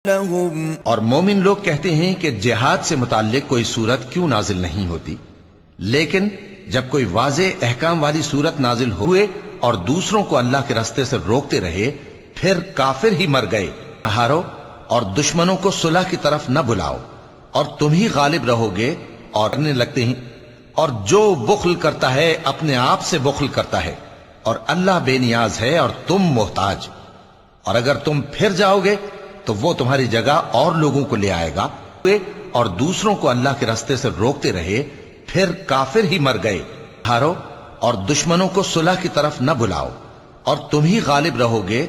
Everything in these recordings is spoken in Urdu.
لهم اور مومن لوگ کہتے ہیں کہ جہاد سے متعلق کوئی صورت کیوں نازل نہیں ہوتی، لیکن جب کوئی واضح احکام والی صورت نازل ہوئے اور دوسروں کو اللہ کے راستے سے روکتے رہے پھر کافر ہی مر گئے، ہارو اور دشمنوں کو صلح کی طرف نہ بلاؤ اور تم ہی غالب رہو گے اور کرنے لگتے ہیں، اور جو بخل کرتا ہے اپنے آپ سے بخل کرتا ہے اور اللہ بے نیاز ہے اور تم محتاج، اور اگر تم پھر جاؤ گے تو وہ تمہاری جگہ اور لوگوں کو لے آئے گا اور دوسروں کو اللہ کے راستے سے روکتے رہے پھر کافر ہی مر گئے، ہارو اور دشمنوں کو صلح کی طرف نہ بلاؤ اور تم ہی غالب رہو گے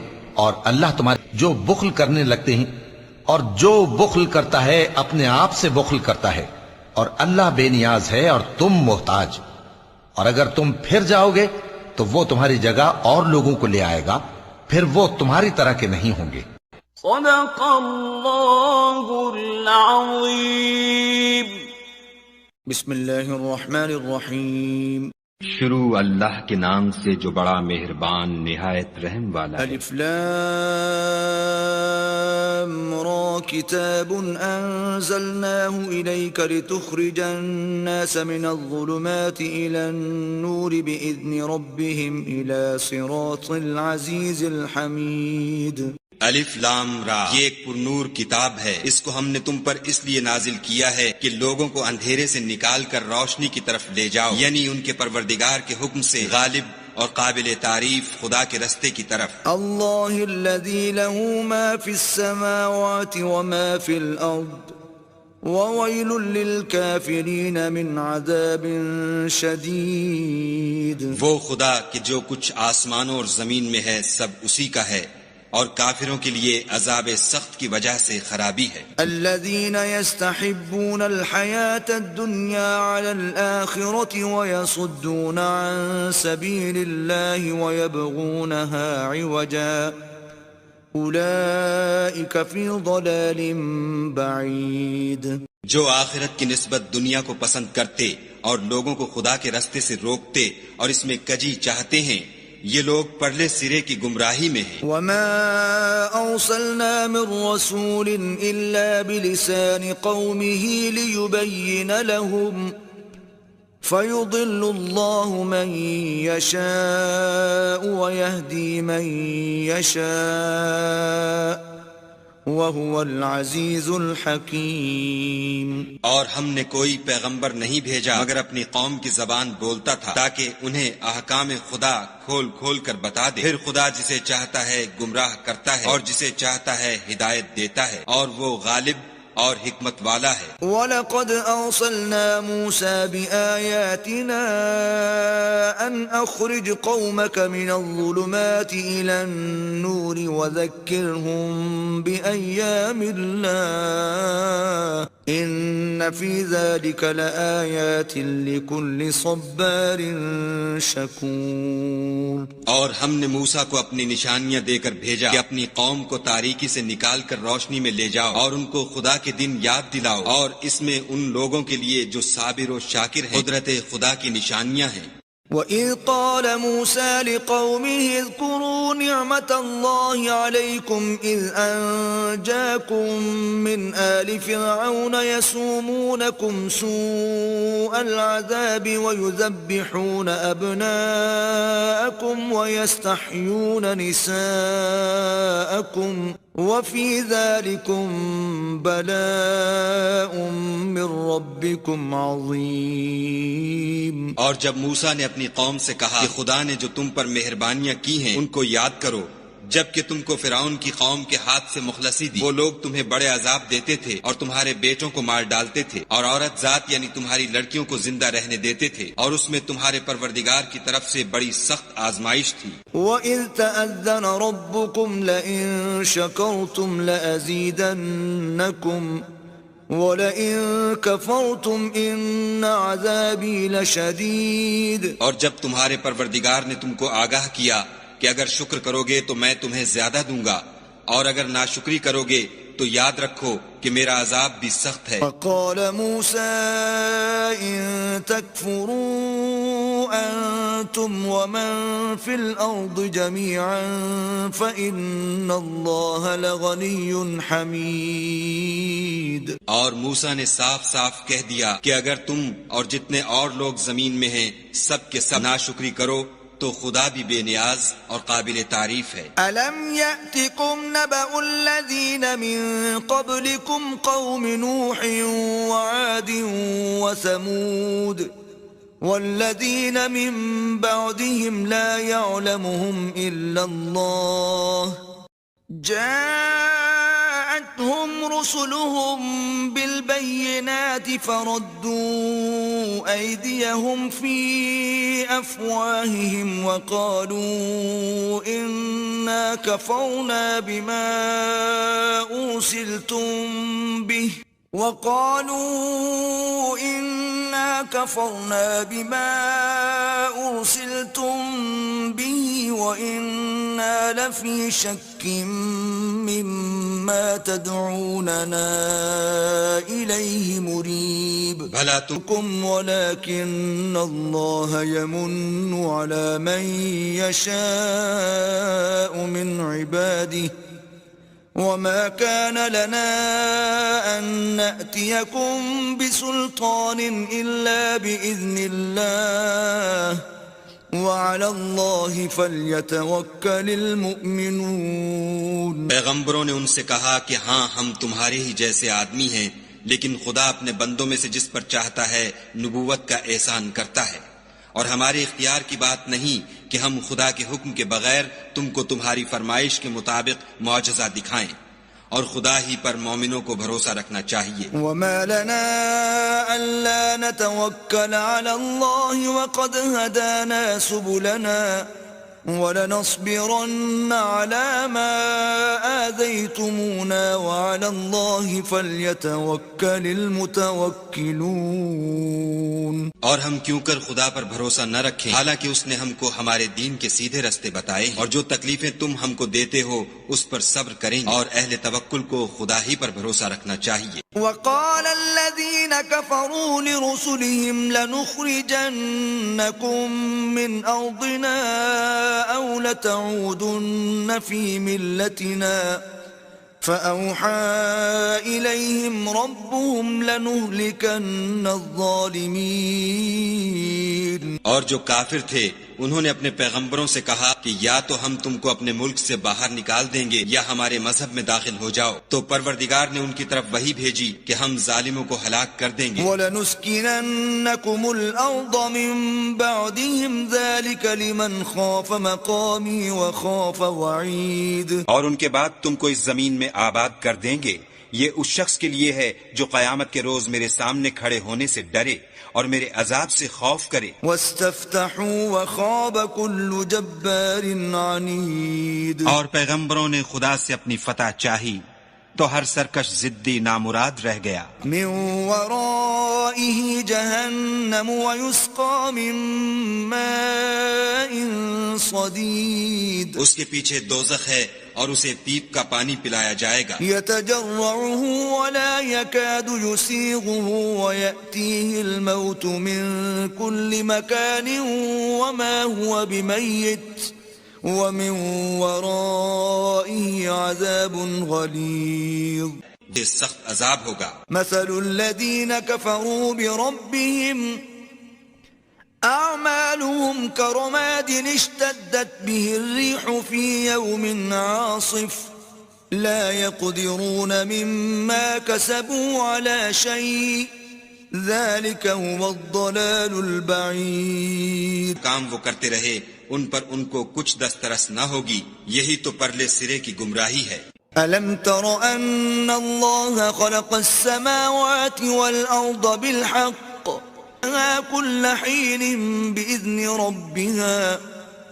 اور اللہ تمہارے جو بخل کرنے لگتے ہیں، اور جو بخل کرتا ہے اپنے آپ سے بخل کرتا ہے اور اللہ بے نیاز ہے اور تم محتاج، اور اگر تم پھر جاؤ گے تو وہ تمہاری جگہ اور لوگوں کو لے آئے گا، پھر وہ تمہاری طرح کے نہیں ہوں گے۔ صدق اللہ العظیم۔ بسم اللہ الرحمن الرحیم۔ شروع اللہ کے نام سے جو بڑا مہربان نہایت رحم والا ہے۔ الف لام را کتاب انزلناه الیک لتخرج الناس من الظلمات الى النور باذن ربهم الى صراط العزیز الحمید۔ الف لام را، یہ ایک پر نور کتاب ہے، اس کو ہم نے تم پر اس لیے نازل کیا ہے کہ لوگوں کو اندھیرے سے نکال کر روشنی کی طرف لے جاؤ، یعنی ان کے پروردگار کے حکم سے غالب اور قابل تعریف خدا کے رستے کی طرف۔ اللہ الذی له ما فی السماوات وما فی الارض وویل للکافرین من عذاب شدید۔ وہ خدا کہ جو کچھ آسمانوں اور زمین میں ہے سب اسی کا ہے، اور کافروں کے لیے عذاب سخت کی وجہ سے خرابی ہے۔ الذين يستحبون الحياة الدنيا على الآخرة ويصدون عن سبيل الله ويبغونها عوجا أولئك في ضلال بعيد۔ جو آخرت کی نسبت دنیا کو پسند کرتے اور لوگوں کو خدا کے رستے سے روکتے اور اس میں کجی چاہتے ہیں، یہ لوگ پرلے سرے کی گمراہی میں ہیں۔ وما أرسلنا من رسول إلا بلسان قومه ليبين لهم فيضل الله من يشاء ويهدي من يشاء وهو العزيز الحكيم۔ اور ہم نے کوئی پیغمبر نہیں بھیجا مگر اپنی قوم کی زبان بولتا تھا تاکہ انہیں احکام خدا کھول کھول کر بتا دے، پھر خدا جسے چاہتا ہے گمراہ کرتا ہے اور جسے چاہتا ہے ہدایت دیتا ہے، اور وہ غالب اور حکمت والا ہے۔ وَلَقَدْ أَرْسَلْنَا مُوسَى بِآيَاتِنَا أَنْ أَخْرِجْ قَوْمَكَ مِنَ الظُّلُمَاتِ إِلَى النُّورِ وَذَكِّرْهُمْ بِأَيَّامِ اللَّهِ إِنَّ فِي ذَلِكَ لَآيَاتٍ لِكُلِّ صَبَّارٍ شَكُورٍ۔ اور ہم نے موسیٰ کو اپنی نشانیاں دے کر بھیجا کہ اپنی قوم کو تاریکی سے نکال کر روشنی میں لے جاؤ اور ان کو خدا کے دن یاد دلاؤ، اور اس میں ان لوگوں کے لیے جو صابر و شاکر ہیں قدرت خدا کی نشانیاں ہیں۔ وَإِذْ قَالَ مُوسَى لِقَوْمِهِ اذْكُرُوا نِعْمَةَ اللَّهِ عَلَيْكُمْ إِذْ أَنْجَاكُمْ مِنْ آلِ فِرْعَوْنَ يَسُومُونَكُمْ سُوءَ الْعَذَابِ وَيُذَبِّحُونَ أَبْنَاءَكُمْ وَيَسْتَحْيُونَ نِسَاءَكُمْ وَفِي ذَلِكُمْ بَلَاءٌ مِّن رَّبِّكُمْ عَظِيمٌ۔ اور جب موسیٰ نے اپنی قوم سے کہا کہ خدا نے جو تم پر مہربانیاں کی ہیں ان کو یاد کرو، جبکہ تم کو فرعون کی قوم کے ہاتھ سے مخلصی دی، وہ لوگ تمہیں بڑے عذاب دیتے تھے اور تمہارے بیٹوں کو مار ڈالتے تھے، اور عورت ذات یعنی تمہاری لڑکیوں کو زندہ رہنے دیتے تھے، اور اس میں تمہارے پروردگار کی طرف سے بڑی سخت آزمائش تھی۔ وَإِذْ تَأَذَّنَ رَبُّكُمْ لَئِن شَكَرْتُمْ لَأَزِيدَنَّكُمْ وَلَئِن كَفَرْتُمْ إِنَّ عَذَابِي لَشَدِيدٌ۔ اور جب تمہارے پروردگار نے تم کو آگاہ کیا کہ اگر شکر کرو گے تو میں تمہیں زیادہ دوں گا، اور اگر ناشکری کرو گے تو یاد رکھو کہ میرا عذاب بھی سخت ہے۔ وقال موسى إن تكفروا أنتم ومن في الأرض جميعا فإن الله لغني حميد۔ اور موسیٰ نے صاف صاف کہہ دیا کہ اگر تم اور جتنے اور لوگ زمین میں ہیں سب کے سب ناشکری کرو تو خدا بھی بے نیاز اور قابل تعریف ہے۔ ألم يأتكم نبأ الذين من قبلكم قوم نوح وعاد وثمود والذين من بعدهم لا يعلمهم إلا الله جاءتهم رسلهم بالبينات فردوا أيديهم في أفواههم وقالوا إنا كفرنا بما أرسلتم به وإنا لفي شك مما تدعوننا إليه مريب۔ بھلا تم ولكن الله يمن على من يشاء من عباده وما كان لنا أن نأتيكم بسلطان إلا بإذن الله وعلى الله فليتوكل المؤمنون۔ پیغمبروں نے ان سے کہا کہ ہاں ہم تمہارے ہی جیسے آدمی ہیں، لیکن خدا اپنے بندوں میں سے جس پر چاہتا ہے نبوت کا احسان کرتا ہے، اور ہمارے اختیار کی بات نہیں کہ ہم خدا کے حکم کے بغیر تم کو تمہاری فرمائش کے مطابق معجزہ دکھائیں، اور خدا ہی پر مومنوں کو بھروسہ رکھنا چاہیے۔ وما لنا ألا نتوكل على الله وقد هدانا سبلنا ولنصبرن على ما آذيتمونا وعلى الله فليتوكل المتوكلون۔ اور ہم کیوں کر خدا پر بھروسہ نہ رکھیں حالانکہ اس نے ہم کو ہمارے دین کے سیدھے رستے بتائے ہیں، اور جو تکلیفیں تم ہم کو دیتے ہو اس پر صبر کریں، اور اہل توکل کو خدا ہی پر بھروسہ رکھنا چاہیے۔ وقال الذين كفروا لرسلهم لنخرجنكم من أرضنا أو لتعودن في ملتنا فأوحى إليهم ربهم لنهلكن الظالمين۔ اور جو کافر تھے انہوں نے اپنے پیغمبروں سے کہا کہ یا تو ہم تم کو اپنے ملک سے باہر نکال دیں گے یا ہمارے مذہب میں داخل ہو جاؤ، تو پروردگار نے ان کی طرف وحی بھیجی کہ ہم ظالموں کو ہلاک کر دیں گے۔ وَلَنُسْكِنَنَّكُمُ الْأَرْضَ مِن بَعْدِهِمْ ذَلِكَ لِمَنْ خَافَ مَقَامِي وَخَافَ وَعِيدِ۔ اور ان کے بعد تم کو اس زمین میں آباد کر دیں گے، یہ اس شخص کے لیے ہے جو قیامت کے روز میرے سامنے کھڑے ہونے سے ڈرے اور میرے عذاب سے خوف کرے۔ وَاسْتَفْتَحُوا وَخَابَ كُلُّ جَبَّارٍ عَنِيدٍ۔ اور پیغمبروں نے خدا سے اپنی فتح چاہی تو ہر سرکش ضدی نامراد رہ گیا۔ من ورائه جهنم ويسقى من ماء صديد۔ اس کے پیچھے دوزخ ہے اور اسے پیپ کا پانی پلایا جائے گا۔ يتجرعه ولا يكاد يسيغه ويأتيه الموت من كل مكان وما هو بميت ومن ورائه عذاب غليظ۔ یہ سخت عذاب ہوگا۔ مثل الذين كفروا بربهم أعمالهم كرماد اشتدت به الريح في يوم عاصف لا يقدرون مما كسبوا على شيء ذلك هو الضلال البعيد۔ کام وہ کرتے رہے ان پر ان کو کچھ دسترس نہ ہوگی، یہی تو پرلے سرے کی گمراہی ہے۔ ألم تر أن الله خلق السماوات والأرض بالحق كل حين بإذن ربها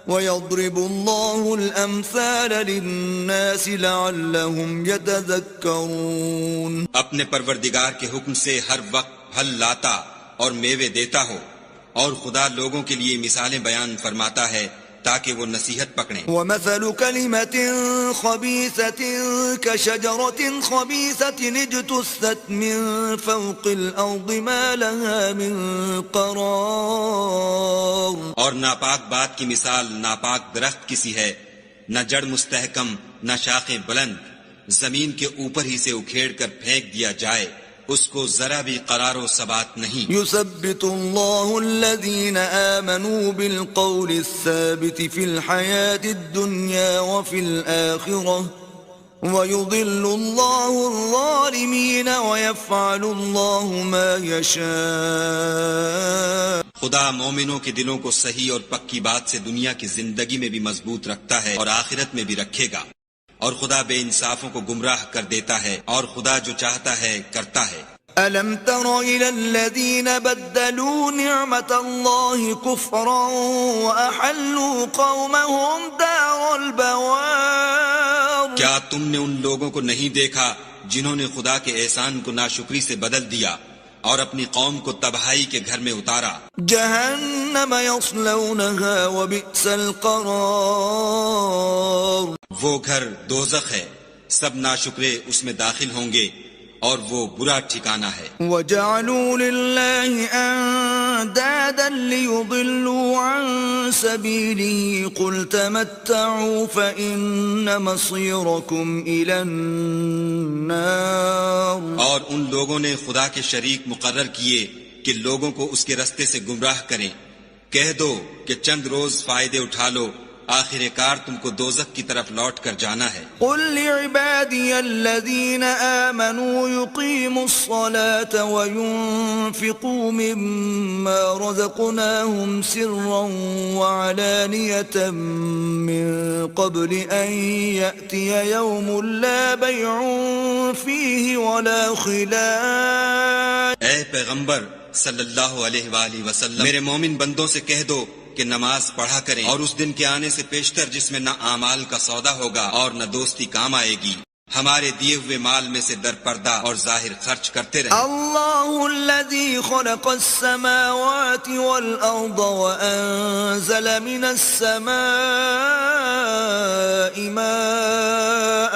ويضرب الله الأمثال للناس لعلهم يتذكرون۔ اپنے پروردگار کے حکم سے ہر وقت پھل لاتا اور میوے دیتا ہو، اور خدا لوگوں کے لیے مثالیں بیان فرماتا ہے تاکہ وہ نصیحت پکڑیں. ومثل كلمة خبيثة كشجرة خبيثة اجتثت من فوق الأرض ما لها من قرار. اور ناپاک بات کی مثال ناپاک درخت کی سی ہے، نہ جڑ مستحکم نہ شاخیں بلند، زمین کے اوپر ہی سے اکھیڑ کر پھینک دیا جائے، اس کو ذرا بھی قرار و ثبات نہیں. يثبت الله الذين آمنوا بالقول الثابت في الحياة الدنيا وفي الآخرة ويضل الله الظالمين ويفعل الله ما يشاء. خدا مومنوں کے دلوں کو صحیح اور پکی بات سے دنیا کی زندگی میں بھی مضبوط رکھتا ہے اور آخرت میں بھی رکھے گا، اور خدا بے انصافوں کو گمراہ کر دیتا ہے، اور خدا جو چاہتا ہے کرتا ہے. ألم تر إلى الذين بدلوا نعمة الله كفرا وأحلوا قومهم دار البوار. کیا تم نے ان لوگوں کو نہیں دیکھا جنہوں نے خدا کے احسان کو ناشکری سے بدل دیا اور اپنی قوم کو تباہی کے گھر میں اتارا؟ جهنم يصلونها وبئس القرار. وہ گھر دوزخ ہے، سب ناشکرے اس میں داخل ہوں گے اور وہ برا ٹھکانہ ہے. وجعلوا لله اندادا ليضلوا عن سبيله قل تمتعوا فإن مصيركم إلى النار. اور ان لوگوں نے خدا کے شریک مقرر کیے کہ لوگوں کو اس کے رستے سے گمراہ کریں. کہہ دو کہ چند روز فائدے اٹھا لو، آخر کار تم کو دوزخ کی طرف لوٹ کر جانا ہے. قل لعبادي الذين آمنوا يقيموا الصلاة وينفقوا مما رزقناهم سرا وعلانية من قبل أن يأتي يوم لا بيع فيه ولا خلال. اے پیغمبر صلی اللہ علیہ وآلہ وسلم، میرے مومن بندوں سے کہہ دو کہ نماز پڑھا کریں اور اس دن کے آنے سے پیشتر جس میں نہ اعمال کا سودا ہوگا اور نہ دوستی کام آئے گی. ہمارے دیے ہوئے مال میں سے در پردہ اور ظاہر خرچ کرتے رہیں. الله الذي خلق السماوات والأرض وأنزل من السماء ماء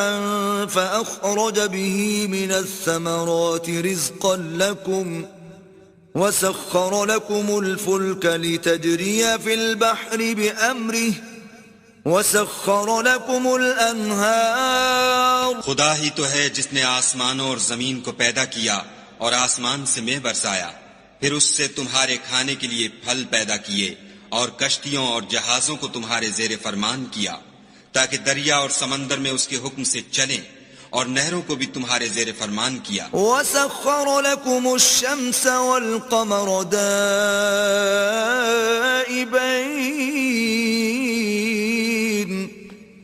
فأخرج به من الثمرات رزقا لكم وسخر لكم الفلك لتجري في البحر بأمره وسخر لكم الأنهار. خدا ہی تو ہے جس نے آسمانوں اور زمین کو پیدا کیا اور آسمان سے مے برسایا، پھر اس سے تمہارے کھانے کے لیے پھل پیدا کیے اور کشتیوں اور جہازوں کو تمہارے زیر فرمان کیا تاکہ دریا اور سمندر میں اس کے حکم سے چلیں، اور نہروں کو بھی تمہارے زیر فرمان کیا. وسخر لكم الشمس والقمر دائبين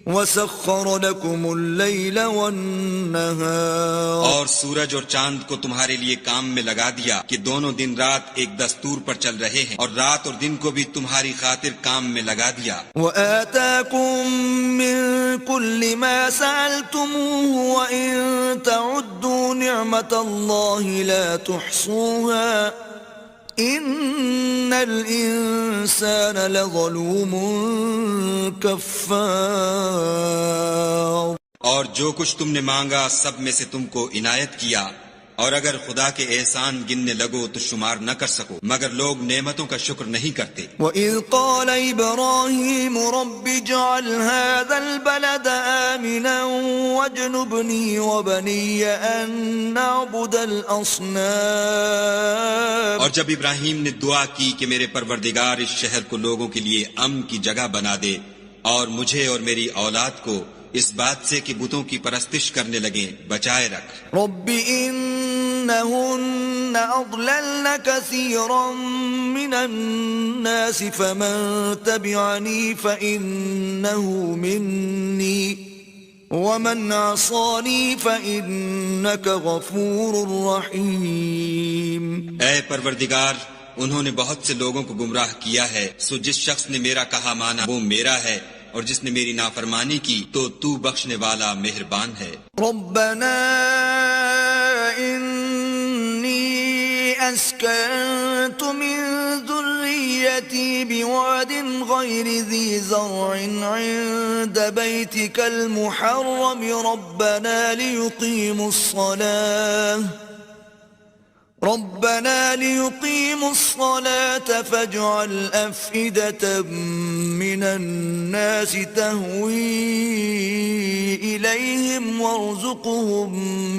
وسخر لكم الليل والنهار. اور سورج اور چاند کو تمہارے لیے کام میں لگا دیا کہ دونوں دن رات ایک دستور پر چل رہے ہیں، اور رات اور دن کو بھی تمہاری خاطر کام میں لگا دیا. وآتاكم من كل ما سألتموه وإن تعدوا نعمة الله لا تحصوها إن الإنسان لظلوم كفار. اور جو کچھ تم نے مانگا سب میں سے تم کو عنایت کیا، اور اگر خدا کے احسان گننے لگو تو شمار نہ کر سکو، مگر لوگ نعمتوں کا شکر نہیں کرتے. وَإِذْ قَالَ إِبْرَاهِيمُ رَبِّ اجْعَلْ هَذَا الْبَلَدَ آمِنًا وَاجْنُبْنِي وَبَنِيَّ أَن نَّعْبُدَ الْأَصْنَامَ. اور جب ابراہیم نے دعا کی کہ میرے پروردگار اس شہر کو لوگوں کے لیے امن کی جگہ بنا دے، اور مجھے اور میری اولاد کو اس بات سے کہ بتوں کی پرستش کرنے لگیں بچائے رکھ. رب إنهن أضللن كثيرا من الناس فمن تبعني فإنه مني ومن عصاني فإنك غفور رحيم. اے پروردگار، انہوں نے بہت سے لوگوں کو گمراہ کیا ہے، سو جس شخص نے میرا کہا مانا وہ میرا ہے، اور جس نے میری نافرمانی کی تو بخشنے والا مہربان ہے. ربنا إني أسكنت من ذريتي ذريتي بواد غير ذي زرع عند بيتك المحرم ربنا ليقيموا الصلاة فاجعل أفئدة من الناس تهوي إليهم وارزقهم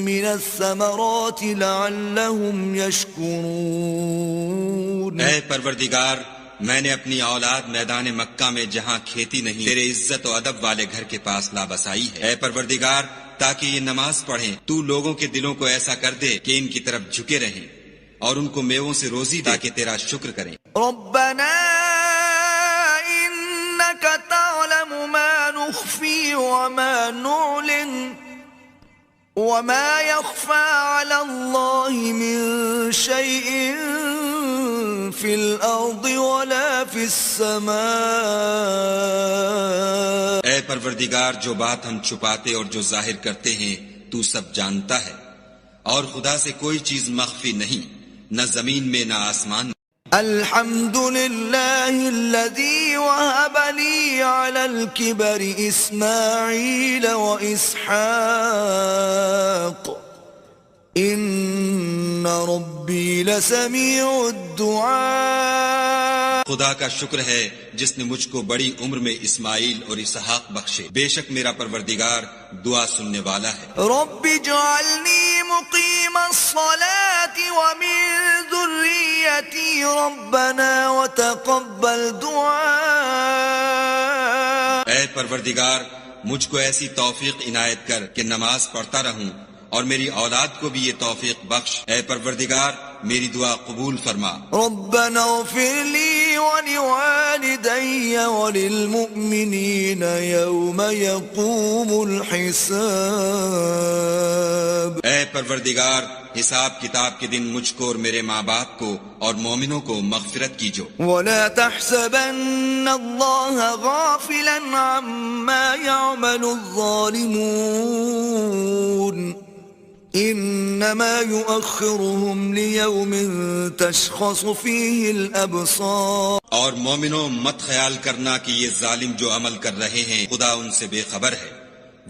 من الثمرات لعلهم يشكرون. اے پروردگار، میں نے اپنی اولاد میدان مکہ میں جہاں کھیتی نہیں تیرے عزت و ادب والے گھر کے پاس لا بسائی ہے. اے پروردگار، تاکہ یہ نماز پڑھیں تو لوگوں کے دلوں کو ایسا کر دے کہ ان کی طرف جھکے رہیں اور ان کو میووں سے روزی دے تاکہ تیرا شکر کریں. ربنا انك تعلم ما نخفي وما نعلن وما يخفى على الله من شيء في الارض ولا في السماء. اے پروردگار، جو بات ہم چھپاتے اور جو ظاہر کرتے ہیں تو سب جانتا ہے، اور خدا سے کوئی چیز مخفی نہیں، نہ زمین میں نہ آسمان میں. الحمد لله الذي وهب لي على الكبر إسماعيل وإسحاق إن ربي لسميع الدعاء. خدا کا شکر ہے جس نے مجھ کو بڑی عمر میں اسماعیل اور اسحاق بخشے، بے شک میرا پروردگار دعا سننے والا ہے. رب اجعلني مقيم الصلاة ومن ذريتي ربنا وتقبل دعاء. اے پروردگار، مجھ کو ایسی توفیق عنایت کر کہ نماز پڑھتا رہوں، اور میری اولاد کو بھی یہ توفیق بخش. اے پروردگار، میری دعا قبول فرما. ربنا اغفر لي ولوالدي وللمؤمنين يوم يقوم الحساب. اے پروردگار، حساب کتاب کے دن مجھ کو اور میرے ماں باپ کو اور مومنوں کو مغفرت کیجو. ولا تحسبن الله غافلا عما يعمل الظالمون انما يؤخرهم ليوم تشخص فيه الابصار. اور مومنوں، مت خیال کرنا کہ یہ ظالم جو عمل کر رہے ہیں خدا ان سے بے خبر ہے،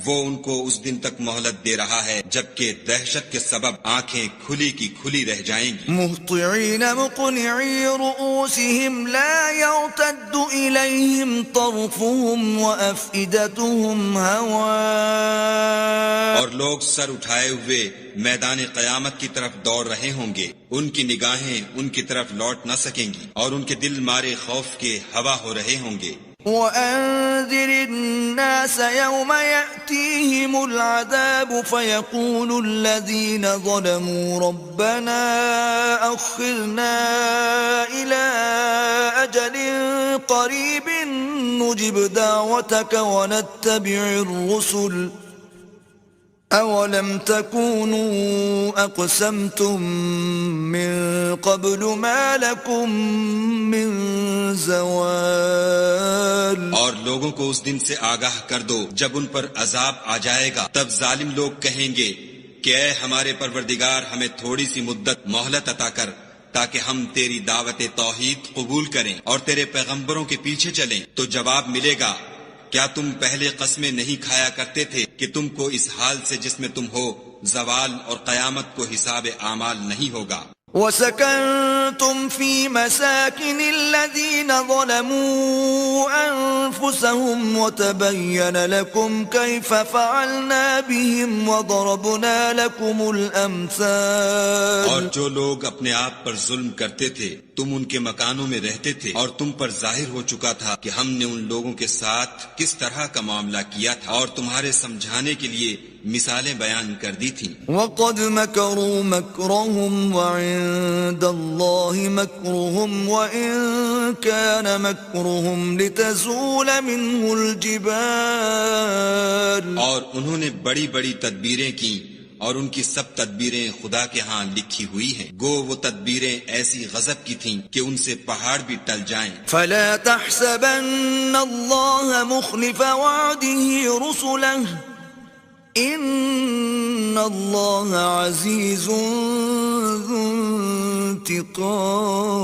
وہ ان کو اس دن تک مہلت دے رہا ہے جبکہ دہشت کے سبب آنکھیں کھلی کی کھلی رہ جائیں گی. مهطعين مقنعي رؤوسهم لا يرتد إليهم طرفهم وأفئدتهم هواء. اور لوگ سر اٹھائے ہوئے میدان قیامت کی طرف دوڑ رہے ہوں گے، ان کی نگاہیں ان کی طرف لوٹ نہ سکیں گی، اور ان کے دل مارے خوف کے ہوا ہو رہے ہوں گے. وأنذر الناس يوم يأتيهم العذاب فيقول الذين ظلموا ربنا أخرنا إلى أجل قريب نجب دعوتك ونتبع الرسل أولم تكونوا أقسمتم من قبل ما لكم من زوال. اور لوگوں کو اس دن سے آگاہ کر دو جب ان پر عذاب آ جائے گا، تب ظالم لوگ کہیں گے کہ اے ہمارے پروردگار، ہمیں تھوڑی سی مدت مہلت عطا کر تاکہ ہم تیری دعوت توحید قبول کریں اور تیرے پیغمبروں کے پیچھے چلیں. تو جواب ملے گا، کیا تم پہلے قسمیں نہیں کھایا کرتے تھے کہ تم کو اس حال سے جس میں تم ہو زوال اور قیامت کو حساب اعمال نہیں ہوگا. وسكنتم في مساكن الذين ظلموا أنفسهم وتبين لكم كيف فعلنا بهم وضربنا لكم الأمثال. اور جو لوگ اپنے آپ پر ظلم کرتے تھے تم ان کے مکانوں میں رہتے تھے، اور تم پر ظاہر ہو چکا تھا کہ ہم نے ان لوگوں کے ساتھ کس طرح کا معاملہ کیا تھا، اور تمہارے سمجھانے کے لیے مثالیں بیان کر دی تھیں. وقد مكروا مكرهم وعند الله مكرهم وإن كان مكرهم لتزول منه الجبال. اور انہوں نے بڑی بڑی تدبیریں کی، اور ان کی سب تدبیریں خدا کے ہاں لکھی ہوئی ہیں، گو وہ تدبیریں ایسی غضب کی تھیں کہ ان سے پہاڑ بھی ٹل جائیں. فلا تحسبن الله مخلف وعده رسله ان الله عزيز ذو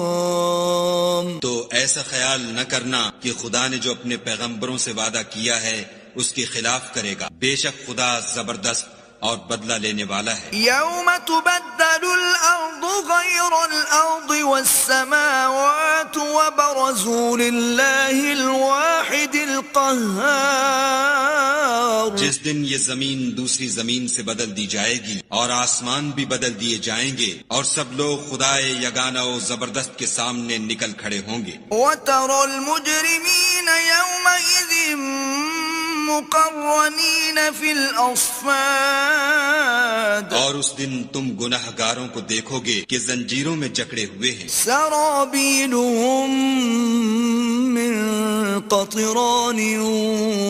انتقام. تو ایسا خیال نہ کرنا کہ خدا نے جو اپنے پیغمبروں سے وعدہ کیا ہے اس کے خلاف کرے گا، بے شک خدا زبردست اور بدلہ لینے والا ہے۔ يوم تبدل الأرض غير الأرض والسماوات وبرزوا لله الواحد القهار۔ جس دن یہ زمین دوسری زمین سے بدل دی جائے گی اور آسمان بھی بدل دیے جائیں گے اور سب لوگ خدائے یگانہ و زبردست کے سامنے نکل کھڑے ہوں گے۔ وترى المجرمين يومئذ مقرنين في الأصفاد۔ اور اس دن تم گناہگاروں کو دیکھو گے کہ زنجیروں میں جکڑے ہوئے ہیں۔ سرابيلهم من قطران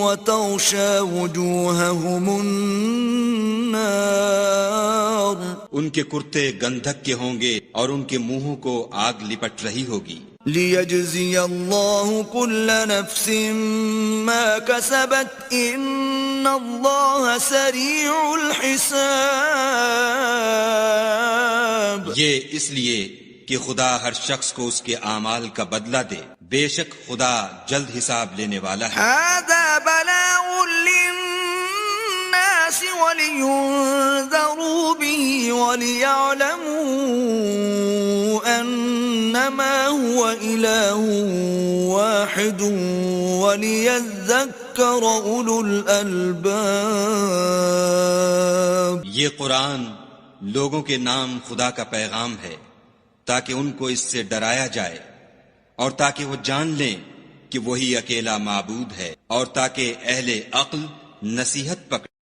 وتغشى وجوههم النار۔ ان کے کرتے گندھک کے ہوں گے اور ان کے منہوں کو آگ لپٹ رہی ہوگی۔ ليجزي الله كل نفس ما كسبت إن الله سريع الحساب۔ یہ اس لیے کہ خدا ہر شخص کو اس کے اعمال کا بدلہ دے، بے شک خدا جلد حساب لینے والا ہے۔ هذا بلاغ للناس ولينذروا به وليعلموا أنما هو إله واحد وليذكر أولو الألباب۔ یہ قرآن لوگوں کے نام خدا کا پیغام ہے تاکہ ان کو اس سے ڈرایا جائے اور تاکہ وہ جان لیں کہ وہی اکیلا معبود ہے، اور تاکہ اہل عقل نصیحت پکڑ